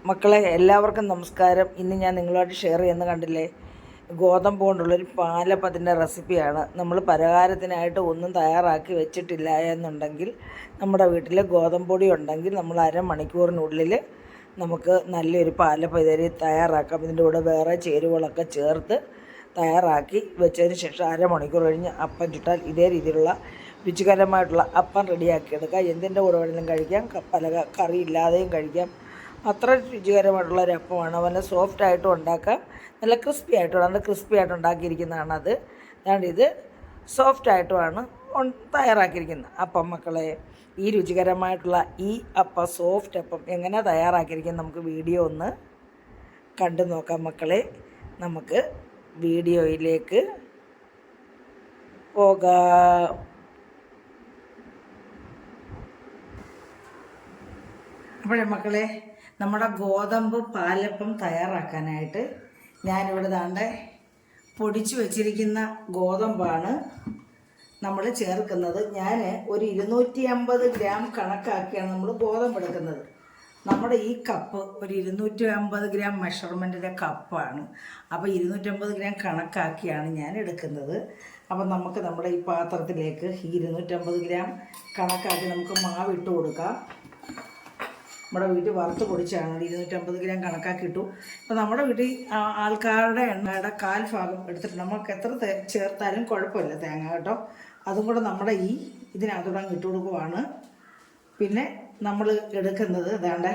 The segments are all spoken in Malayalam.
മക്കളെ എല്ലാവർക്കും നമസ്കാരം. ഇന്ന് ഞാൻ നിങ്ങളുമായിട്ട് ഷെയർ ചെയ്യുന്ന കണ്ടില്ലേ, ഗോതമ്പ് കൊണ്ടുള്ളൊരു പാലപ്പത്തിൻ്റെ റെസിപ്പിയാണ്. നമ്മൾ പലഹാരത്തിനായിട്ട് ഒന്നും തയ്യാറാക്കി വെച്ചിട്ടില്ല എന്നുണ്ടെങ്കിൽ നമ്മുടെ വീട്ടിൽ ഗോതമ്പ് പൊടി ഉണ്ടെങ്കിൽ നമ്മൾ അരമണിക്കൂറിനുള്ളിൽ നമുക്ക് നല്ലൊരു പാലപ്പം ഇതേ തയ്യാറാക്കാം. ഇതിൻ്റെ കൂടെ വേറെ ചേരുവകളൊക്കെ ചേർത്ത് തയ്യാറാക്കി വെച്ചതിന് ശേഷം അരമണിക്കൂർ കഴിഞ്ഞ് അപ്പം ചുട്ടാൽ ഇതേ രീതിയിലുള്ള രുചികരമായിട്ടുള്ള അപ്പം റെഡിയാക്കി എടുക്കാം. എന്തിൻ്റെ കൂടെ വേണമെങ്കിലും കഴിക്കാം, പല കറി ഇല്ലാതെയും കഴിക്കാം. അത്ര രുചികരമായിട്ടുള്ള ഒരു അപ്പമാണ്. നല്ല സോഫ്റ്റായിട്ടും ഉണ്ടാക്കാം, നല്ല ക്രിസ്പി ആയിട്ടും. നല്ല ക്രിസ്പി ആയിട്ട് ഉണ്ടാക്കിയിരിക്കുന്നതാണ് അത്. അതുകൊണ്ട് ഇത് സോഫ്റ്റായിട്ടുമാണ് തയ്യാറാക്കിയിരിക്കുന്നത് അപ്പം. മക്കളെ, ഈ രുചികരമായിട്ടുള്ള ഈ അപ്പം, സോഫ്റ്റ് അപ്പം എങ്ങനെ തയ്യാറാക്കിയിരിക്കുന്നത് നമുക്ക് വീഡിയോ ഒന്ന് കണ്ടു നോക്കാം. മക്കളെ, നമുക്ക് വീഡിയോയിലേക്ക് പോകാം. അപ്പോഴേ മക്കളെ, നമ്മുടെ ഗോതമ്പ് പാലപ്പം തയ്യാറാക്കാനായിട്ട് ഞാനിവിടെ ദാണ്ടെ പൊടിച്ചു വച്ചിരിക്കുന്ന ഗോതമ്പാണ് നമ്മൾ ചേർക്കുന്നത്. ഞാൻ ഒരു 250 ഗ്രാം കണക്കാക്കിയാണ് നമ്മൾ ഗോതമ്പ് എടുക്കുന്നത്. നമ്മുടെ ഈ കപ്പ് ഒരു 250 ഗ്രാം മെഷർമെൻറ്റിൻ്റെ കപ്പാണ്. അപ്പോൾ 250 ഗ്രാം കണക്കാക്കിയാണ് ഞാൻ എടുക്കുന്നത്. അപ്പം നമുക്ക് നമ്മുടെ ഈ പാത്രത്തിലേക്ക് ഈ 250 ഗ്രാം കണക്കാക്കി നമുക്ക് മാവ് ഇട്ട് കൊടുക്കാം. നമ്മുടെ വീട്ടിൽ വറുത്ത് പൊടിച്ചാണ് 250 ഗ്രാം കണക്കാക്കിയിട്ടു. അപ്പോൾ നമ്മുടെ വീട്ടിൽ ആൾക്കാരുടെ എണ്ണയുടെ 1/4 ഭാഗം എടുത്തിട്ട് നമുക്ക് എത്ര ചേർത്താലും കുഴപ്പമില്ല തേങ്ങ കേട്ടോ. അതും കൂടെ നമ്മുടെ ഈ ഇതിനകത്തൂടെ ഇട്ട് കൊടുക്കുവാണ്. പിന്നെ നമ്മൾ എടുക്കുന്നത് ഇതാണ്ട്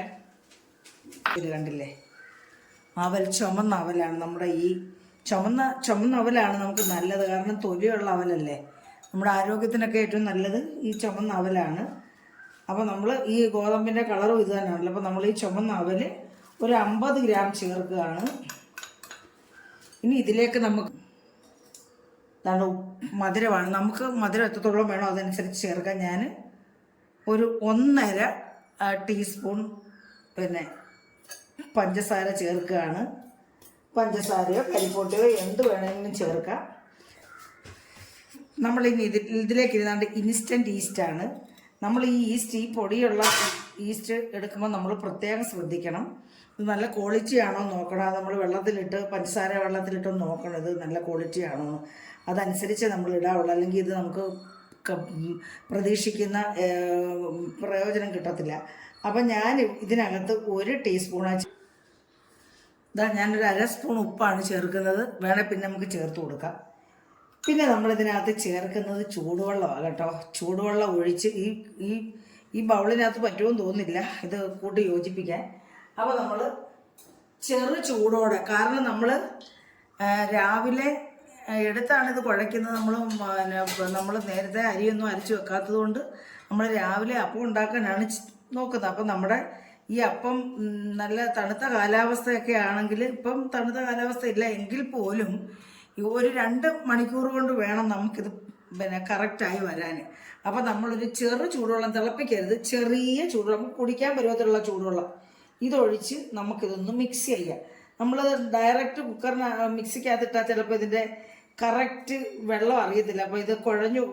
ഇത് കണ്ടില്ലേ, അവൽ, ചുമന്ന അവലാണ്. നമ്മുടെ ഈ ചുമന്ന അവലാണ് നമുക്ക് നല്ലത്. കാരണം തൊലിയുള്ള അവലല്ലേ, നമ്മുടെ ആരോഗ്യത്തിനൊക്കെ ഏറ്റവും നല്ലത് ഈ ചുമന്ന അവലാണ്. അപ്പോൾ നമ്മൾ ഈ ഗോതമ്പിൻ്റെ കളറും ഇത് തന്നെയാണല്ലോ. അപ്പോൾ നമ്മൾ ഈ ചുമന്ന അവൽ ഒരു 50 ഗ്രാം ചേർക്കുകയാണ്. ഇനി ഇതിലേക്ക് നമുക്ക് മധുരമാണ്. നമുക്ക് മധുരം എത്രത്തോളം വേണോ അതനുസരിച്ച് ചേർക്കാം. ഞാൻ ഒരു 1.5 ടീസ്പൂൺ പിന്നെ പഞ്ചസാര ചേർക്കുകയാണ്. പഞ്ചസാരയോ കരിപ്പോട്ടയോ എന്ത് വേണമെങ്കിലും ചേർക്കാം. നമ്മളിനി ഇതിലേക്ക് ഇരുന്നാണ്ട് ഇൻസ്റ്റൻറ്റ് ഈസ്റ്റാണ്. നമ്മൾ ഈ ഈസ്റ്റ്, ഈ പൊടിയുള്ള ഈസ്റ്റ് എടുക്കുമ്പോൾ നമ്മൾ പ്രത്യേകം ശ്രദ്ധിക്കണം. ഇത് നല്ല ക്വാളിറ്റി ആണോ നോക്കണം. അത് നമ്മൾ വെള്ളത്തിലിട്ട് പഞ്ചസാര വെള്ളത്തിലിട്ട് നോക്കണം ഇത് നല്ല ക്വാളിറ്റി ആണോ, അതനുസരിച്ച് നമ്മൾ ഇടാവുള്ളൂ. അല്ലെങ്കിൽ ഇത് നമുക്ക് പ്രതീക്ഷിക്കുന്ന പ്രയോജനം കിട്ടത്തില്ല. അപ്പം ഞാൻ ഇതിനകത്ത് 1 ടീസ്പൂൺ ഞാനൊരു 1/2 സ്പൂൺ ഉപ്പാണ് ചേർക്കുന്നത്. വേണേൽ പിന്നെ നമുക്ക് ചേർത്ത് കൊടുക്കാം. പിന്നെ നമ്മളിതിനകത്ത് ചേർക്കുന്നത് ചൂടുവെള്ളമാണ് കേട്ടോ. ചൂടുവെള്ളം ഒഴിച്ച് ഈ ബൗളിനകത്ത് പറ്റുമെന്ന് തോന്നുന്നില്ല ഇത് കൂട്ടി യോജിപ്പിക്കാൻ. അപ്പോൾ നമ്മൾ ചെറു ചൂടോടെ, കാരണം നമ്മൾ രാവിലെ എടുത്താണ് ഇത് കുഴയ്ക്കുന്നത്. നമ്മൾ നേരത്തെ അരിയൊന്നും അരച്ച് വെക്കാത്തത് കൊണ്ട് നമ്മൾ രാവിലെ അപ്പം ഉണ്ടാക്കാനാണ് നോക്കുന്നത്. അപ്പം നമ്മുടെ ഈ അപ്പം നല്ല തണുത്ത കാലാവസ്ഥയൊക്കെ ആണെങ്കിൽ, ഇപ്പം തണുത്ത കാലാവസ്ഥ ഇല്ല എങ്കിൽ പോലും ഒരു 2 മണിക്കൂർ കൊണ്ട് വേണം നമുക്കിത് പിന്നെ കറക്റ്റായി വരാൻ. അപ്പോൾ നമ്മളൊരു ചെറു ചൂടുവെള്ളം, തിളപ്പിക്കരുത്, ചെറിയ ചൂടുവെള്ളം, നമുക്ക് കുടിക്കാൻ പരുവത്തിലുള്ള ചൂടുവെള്ളം ഇതൊഴിച്ച് നമുക്കിതൊന്ന് മിക്സ് ചെയ്യാം. നമ്മൾ ഡയറക്റ്റ് കുക്കറിന് മിക്സിക്കകത്തിട്ടാൽ ചിലപ്പോൾ ഇതിൻ്റെ കറക്റ്റ് വെള്ളം അറിയത്തില്ല. അപ്പോൾ ഇത് കുഴഞ്ഞു,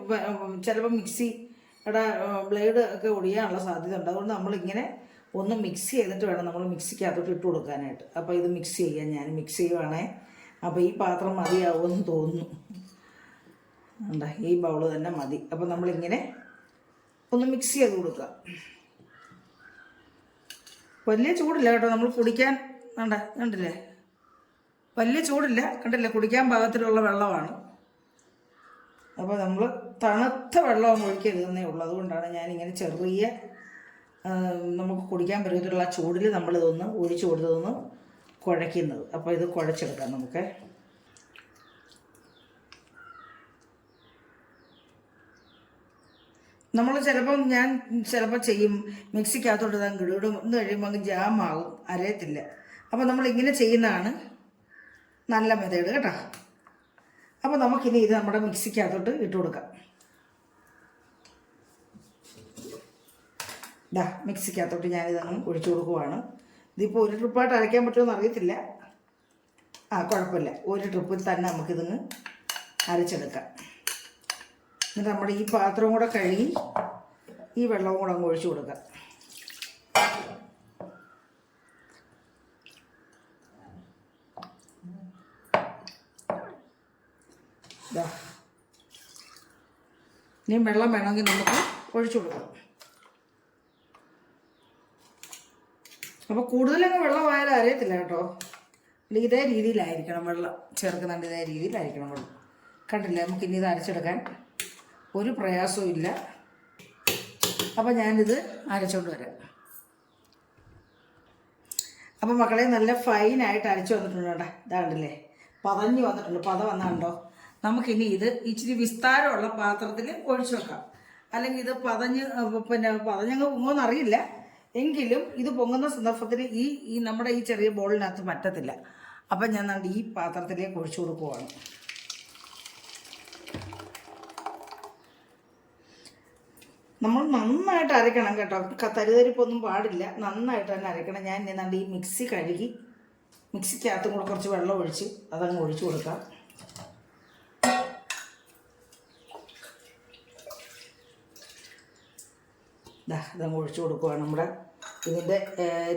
ചിലപ്പോൾ മിക്സിയുടെ ബ്ലേഡ് ഒക്കെ ഒടിയാനുള്ള സാധ്യത ഉണ്ട്. അതുകൊണ്ട് നമ്മളിങ്ങനെ ഒന്ന് മിക്സ് ചെയ്തിട്ട് വേണം നമ്മൾ മിക്സിക്കകത്തോട്ട് ഇട്ട് കൊടുക്കാനായിട്ട്. അപ്പോൾ ഇത് മിക്സ് ചെയ്യാൻ ഞാൻ മിക്സ് ചെയ്യുവാണേ. അപ്പോൾ ഈ പാത്രം മതിയാവുമെന്ന് തോന്നുന്നു. എന്താ, ഈ ബൗള് തന്നെ മതി. അപ്പോൾ നമ്മളിങ്ങനെ ഒന്ന് മിക്സ് ചെയ്ത് കൊടുക്കുക. വലിയ ചൂടില്ല കേട്ടോ, നമ്മൾ കുടിക്കാൻ കണ്ടില്ലേ, വലിയ ചൂടില്ല, കണ്ടില്ലേ, കുടിക്കാൻ പാകത്തിലുള്ള വെള്ളമാണ്. അപ്പോൾ നമ്മൾ തണുത്ത വെള്ളം ഒഴിക്കരുതെന്നേ ഉള്ളൂ. അതുകൊണ്ടാണ് ഞാനിങ്ങനെ ചെറിയ നമുക്ക് കുടിക്കാൻ പറ്റുന്ന ചൂടിൽ നമ്മളിതൊന്ന് ഒഴിച്ചു കൊടുത്തതൊന്ന് കുഴയ്ക്കുന്നത്. അപ്പോൾ ഇത് കുഴച്ചെടുക്കാം നമുക്ക്. നമ്മൾ ഞാൻ ചിലപ്പോൾ ചെയ്യും, മിക്സിക്കകത്തോട്ട് ഇടും, ഇത് കഴിയുമ്പോൾ അങ്ങ് ജാമാകും, അരയത്തില്ല. അപ്പോൾ നമ്മളിങ്ങനെ ചെയ്യുന്നതാണ് നല്ല മെത്തേഡ് കേട്ടോ. അപ്പോൾ നമുക്കിനി ഇത് നമ്മുടെ മിക്സിക്കകത്തോട്ട് ഇട്ട് കൊടുക്കാം. മിക്സിക്കകത്തോട്ട് ഞാനിതങ്ങ് ഒഴിച്ചു കൊടുക്കുവാണ്. ഇതിപ്പോൾ 1 ട്രിപ്പായിട്ട് അരയ്ക്കാൻ പറ്റുമെന്ന് അറിയത്തില്ല. കുഴപ്പമില്ല, 1 ട്രിപ്പിൽ തന്നെ നമുക്കിതങ്ങ് അരച്ചെടുക്കാം. എന്നിട്ട് നമ്മുടെ ഈ പാത്രവും കൂടെ കഴുകി ഈ വെള്ളവും കൂടെ അങ്ങ് ഒഴിച്ചു കൊടുക്കാം. ഇതാ ഇനിയും വെള്ളം വേണമെങ്കിൽ നമുക്ക് ഒഴിച്ചു കൊടുക്കാം. അപ്പോൾ കൂടുതലങ്ങ് വെള്ളമായാലും അറിയത്തില്ല കേട്ടോ. ഇതേ രീതിയിലായിരിക്കണം വെള്ളം ചേർക്കുന്നുണ്ട്, ഇതേ രീതിയിലായിരിക്കണം വെള്ളം. കണ്ടില്ലേ, നമുക്കിനി ഇത് അരച്ചെടുക്കാൻ ഒരു പ്രയാസവും ഇല്ല. അപ്പോൾ ഞാനിത് അരച്ചുകൊണ്ട് വരാം. അപ്പോൾ മക്കളെ നല്ല ഫൈനായിട്ട് അരച്ചു വന്നിട്ടുണ്ട് കേട്ടോ. ഇതാണ്ടില്ലേ, പതഞ്ഞ് വന്നിട്ടുണ്ട്. പത വന്നാണ്ടോ. നമുക്കിനി ഇത് ഇച്ചിരി വിസ്താരമുള്ള പാത്രത്തിൽ ഒഴിച്ചു വെക്കാം. അല്ലെങ്കിൽ ഇത് പതഞ്ഞങ്ങ് പൊങ്ങുമെന്നറിയില്ല. എങ്കിലും ഇത് പൊങ്ങുന്ന സന്ദർഭത്തിൽ ഈ നമ്മുടെ ഈ ചെറിയ ബോളിനകത്ത് പറ്റത്തില്ല. അപ്പം ഞാൻ ഈ പാത്രത്തിലേക്ക് ഒഴിച്ചു കൊടുക്കുവാണ്. നമ്മൾ നന്നായിട്ട് അരയ്ക്കണം കേട്ടോ. തരിതരിപ്പൊന്നും പാടില്ല, നന്നായിട്ട് തന്നെ അരയ്ക്കണം. ഞാൻ എന്നാണ്ട് ഈ മിക്സി കഴുകി മിക്സിക്കകത്തും കൂടെ കുറച്ച് വെള്ളം ഒഴിച്ച് അതങ്ങ് ഒഴിച്ചു കൊടുക്കാം. ഇതങ്ങ് ഒഴിച്ചു കൊടുക്കുകയാണ്. നമ്മുടെ ഇതിൻ്റെ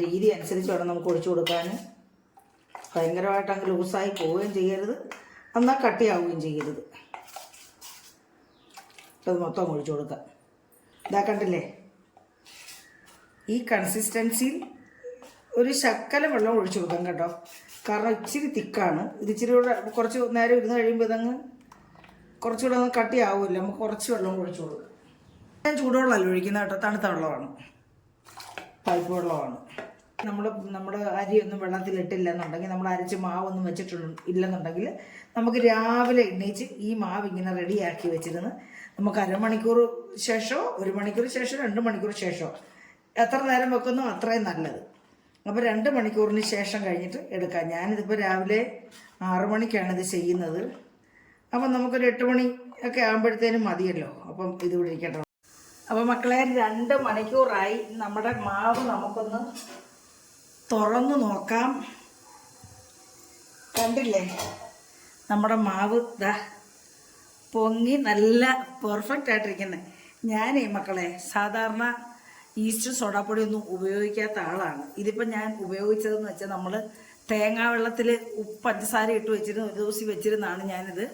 രീതി അനുസരിച്ച് വേണം നമുക്ക് ഒഴിച്ചു കൊടുക്കാൻ. ഭയങ്കരമായിട്ട് അങ്ങ് ലൂസായി പോവുകയും ചെയ്യരുത്, എന്നാൽ കട്ടിയാവുകയും ചെയ്യരുത്. അത് മൊത്തം ഒഴിച്ചു കൊടുക്കാം. ഇതാ കണ്ടില്ലേ, ഈ കൺസിസ്റ്റൻസിയിൽ ഒരു ശക്കല വെള്ളം ഒഴിച്ചു കൊടുക്കാം കേട്ടോ. കാരണം ഇച്ചിരി തിക്കാണ് ഇത്. ഇച്ചിരി കൂടെ കുറച്ച് നേരം ഇരുന്ന് കഴിയുമ്പോൾ ഇതങ്ങ് കുറച്ചുകൂടെ ഒന്ന് കട്ടിയാവില്ല. നമുക്ക് കുറച്ച് വെള്ളം ഒഴിച്ചു കൊടുക്കാം. ഞാൻ ചൂടുവെള്ളമല്ല ഒഴിക്കുന്ന കേട്ടോ, തണുത്ത വെള്ളമാണ്, പൈപ്പ് വെള്ളമാണ്. നമ്മുടെ അരിയൊന്നും വെള്ളത്തിലിട്ടില്ല എന്നുണ്ടെങ്കിൽ, നമ്മൾ അരച്ച് മാവൊന്നും ഇല്ലെന്നുണ്ടെങ്കിൽ നമുക്ക് രാവിലെ എണ്ണീച്ച് ഈ മാവ് ഇങ്ങനെ റെഡിയാക്കി വെച്ചിരുന്ന് നമുക്ക് അരമണിക്കൂർ ശേഷമോ 1 മണിക്കൂർ ശേഷം 2 മണിക്കൂർ ശേഷമോ എത്ര നേരം വെക്കുന്നോ അത്രയും നല്ലത്. അപ്പോൾ 2 മണിക്കൂറിന് ശേഷം കഴിഞ്ഞിട്ട് എടുക്കാം. ഞാനിതിപ്പോൾ രാവിലെ 6 മണിക്കാണ് ഇത് ചെയ്യുന്നത്. അപ്പം നമുക്കൊരു 8 മണി ഒക്കെ ആകുമ്പോഴത്തേനും മതിയല്ലോ. അപ്പം ഇതിവിടെ ഇരിക്കട്ടെ. അപ്പോൾ മക്കളെ 2 മണിക്കൂറായി. നമ്മുടെ മാവ് നമുക്കൊന്ന് തുറന്ന് നോക്കാം. കണ്ടില്ലേ, നമ്മുടെ മാവ് ഇതാ പൊങ്ങി നല്ല പെർഫെക്റ്റ് ആയിട്ടിരിക്കുന്നത്. ഞാനേ മക്കളെ സാധാരണ ഈസ്റ്റ് സോഡാപ്പൊടി ഒന്നും ഉപയോഗിക്കാത്ത ആളാണ്. ഇതിപ്പോൾ ഞാൻ ഉപയോഗിച്ചതെന്ന് വെച്ചാൽ നമ്മൾ തേങ്ങാ വെള്ളത്തിൽ പഞ്ചസാര ഇട്ട് വെച്ചിരുന്ന് ഒരു ദിവസം വെച്ചിരുന്നാണ് ഞാനിത്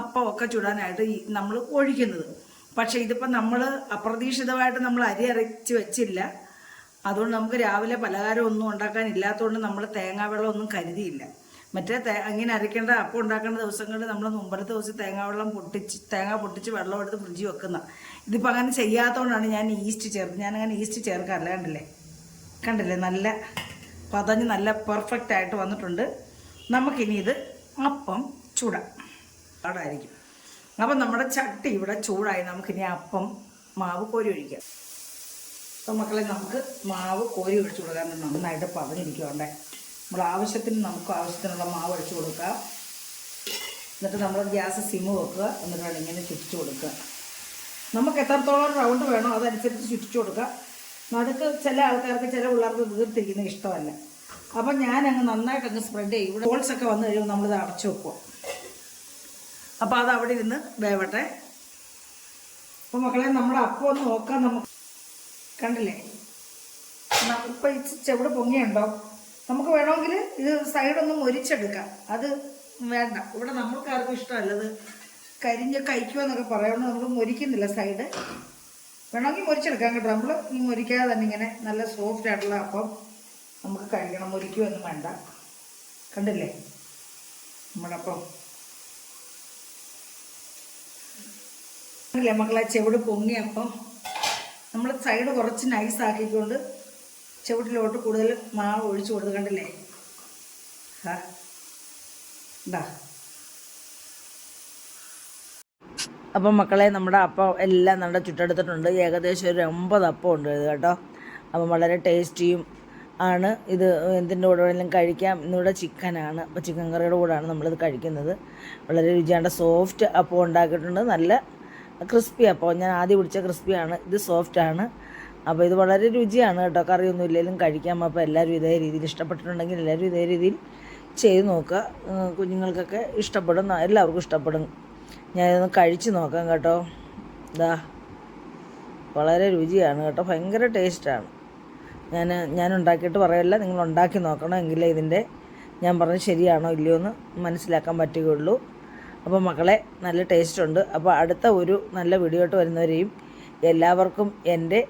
അപ്പമൊക്കെ ചുടാനായിട്ട് നമ്മൾ ഒഴിക്കുന്നത്. പക്ഷേ ഇതിപ്പോൾ നമ്മൾ അപ്രതീക്ഷിതമായിട്ട് നമ്മൾ അരി അരച്ച് വെച്ചില്ല. അതുകൊണ്ട് നമുക്ക് രാവിലെ പലഹാരം ഒന്നും ഉണ്ടാക്കാനില്ലാത്തതുകൊണ്ട് നമ്മൾ തേങ്ങാ വെള്ളം ഒന്നും കരുതിയില്ല. മറ്റേ ഇങ്ങനെ അരയ്ക്കേണ്ട അപ്പം ഉണ്ടാക്കേണ്ട ദിവസങ്ങളിൽ നമ്മൾ മുമ്പത്തെ ദിവസം തേങ്ങ പൊട്ടിച്ച് വെള്ളം എടുത്ത് ഫ്രിഡ്ജിൽ വെക്കുന്ന. ഇതിപ്പോൾ അങ്ങനെ ചെയ്യാത്തതുകൊണ്ടാണ് ഞാൻ ഈസ്റ്റ് ചേർത്ത്. ഞാനങ്ങനെ ഈസ്റ്റ് ചേർക്കാറില്ല. കണ്ടില്ലേ നല്ല പതഞ്ഞ് നല്ല പെർഫെക്റ്റ് ആയിട്ട് വന്നിട്ടുണ്ട്. നമുക്കിനി ഇത് അപ്പം ചൂടാം. അതായിരിക്കും. അപ്പം നമ്മുടെ ചട്ടി ഇവിടെ ചൂടായി. നമുക്കിനി അപ്പം മാവ് കോരി ഒഴിക്കാം. അപ്പം മക്കളെ നമുക്ക് മാവ് കോരി ഒഴിച്ചു കൊടുക്കാൻ നന്നായിട്ട് പതഞ്ഞിരിക്കുവാണ്ടേ. നമ്മൾ നമുക്ക് ആവശ്യത്തിനുള്ള മാവ് ഒഴിച്ചു കൊടുക്കുക. എന്നിട്ട് നമ്മൾ ഗ്യാസ് സിമ്മ് വെക്കുക. എന്നിട്ടാണ് ഇങ്ങനെ ചുറ്റിച്ചു കൊടുക്കുക. നമുക്ക് എത്രത്തോളം റൗണ്ട് വേണോ അതനുസരിച്ച് ചുറ്റിച്ചു കൊടുക്കുക. നടുക്ക് ചില ആൾക്കാർക്ക്, ചില പിള്ളേർക്ക് വീർത്തിരിക്കുന്നത് ഇഷ്ടമല്ല. അപ്പം ഞാനങ്ങ് നന്നായിട്ടങ്ങ് സ്പ്രെഡ് ചെയ്യും. ഇവിടെ ഹോൾസൊക്കെ വന്നു കഴിയുമ്പോൾ നമ്മളിത് അടച്ചു വെക്കുക. അപ്പോൾ അത് അവിടെ ഇരുന്ന് വേവട്ടെ. അപ്പോൾ മക്കളെ നമ്മുടെ അപ്പം ഒന്ന് നോക്കാം. നമുക്ക് കണ്ടില്ലേ, ഇപ്പം ചെവിടെ പൊങ്ങിയുണ്ടോ? നമുക്ക് വേണമെങ്കിൽ ഇത് സൈഡൊന്നും മൊരിച്ചെടുക്കാം. അത് വേണ്ട, ഇവിടെ നമ്മൾക്കാർക്കും ഇഷ്ടമല്ലത് കരിഞ്ഞ് കഴിക്കുമെന്നൊക്കെ പറയുന്നത്. നമ്മൾ മൊരിക്കുന്നില്ല സൈഡ്. വേണമെങ്കിൽ മൊരിച്ചെടുക്കാം കേട്ടോ. നമ്മൾ ഈ മൊരിക്കാതെ തന്നെ ഇങ്ങനെ നല്ല സോഫ്റ്റ് ആയിട്ടുള്ള അപ്പം നമുക്ക് കഴിക്കണം. മൊരിക്കുമൊന്നും വേണ്ട. കണ്ടില്ലേ നമ്മുടെ അപ്പം? അല്ലേ മക്കളെ, ചെവിട് പൊങ്ങിയപ്പം നമ്മൾ സൈഡ് കുറച്ച് നൈസാക്കിക്കൊണ്ട് ചുവട്ടിലോട്ട് കൂടുതൽ മാവ് ഒഴിച്ചു കൊടുത്ത്. കണ്ടില്ലേ? എന്താ അപ്പം മക്കളെ, നമ്മുടെ അപ്പം എല്ലാം നമ്മുടെ ചുട്ടെടുത്തിട്ടുണ്ട്. ഏകദേശം ഒരു 9 അപ്പം ഉണ്ട് ഇത് കേട്ടോ. അപ്പം വളരെ ടേസ്റ്റിയും ആണ്. ഇത് എന്തിൻ്റെ കൂടെ വേണമെങ്കിലും കഴിക്കാം. ഇന്നിവിടെ ചിക്കനാണ്. അപ്പോൾ ചിക്കൻ കറിയുടെ കൂടെയാണ് നമ്മളിത് കഴിക്കുന്നത്. വളരെ രുചിയാണ്ട് സോഫ്റ്റ് അപ്പം ഉണ്ടാക്കിയിട്ടുണ്ട്. നല്ല ക്രിസ്പി അപ്പം. ഞാൻ ആദ്യം പിടിച്ച ക്രിസ്പിയാണ്. ഇത് സോഫ്റ്റാണ്. അപ്പോൾ ഇത് വളരെ രുചിയാണ് കേട്ടോ. കറിയൊന്നും ഇല്ലെങ്കിലും കഴിക്കാം. അപ്പോൾ എല്ലാവരും ഇതേ രീതിയിൽ ഇഷ്ടപ്പെട്ടിട്ടുണ്ടെങ്കിൽ എല്ലാവരും ഇതേ രീതിയിൽ ചെയ്ത് നോക്കുക. കുഞ്ഞുങ്ങൾക്കൊക്കെ ഇഷ്ടപ്പെടും, എല്ലാവർക്കും ഇഷ്ടപ്പെടും. ഞാനിതൊന്ന് കഴിച്ച് നോക്കാം കേട്ടോ. ഇതാ വളരെ രുചിയാണ് കേട്ടോ. ഭയങ്കര ടേസ്റ്റാണ്. ഞാൻ ഉണ്ടാക്കിയിട്ട് പറയല്ല, നിങ്ങൾ ഉണ്ടാക്കി നോക്കണം. എങ്കിലേ ഇതിൻ്റെ ഞാൻ പറഞ്ഞത് ശരിയാണോ ഇല്ലയോ എന്ന് മനസ്സിലാക്കാൻ പറ്റുകയുള്ളൂ. അപ്പോൾ മക്കളെ നല്ല ടേസ്റ്റ് ഉണ്ട്. അപ്പോൾ അടുത്ത ഒരു നല്ല വീഡിയോ ആയിട്ട് വരുന്നവരെയും എല്ലാവർക്കും എൻ്റെ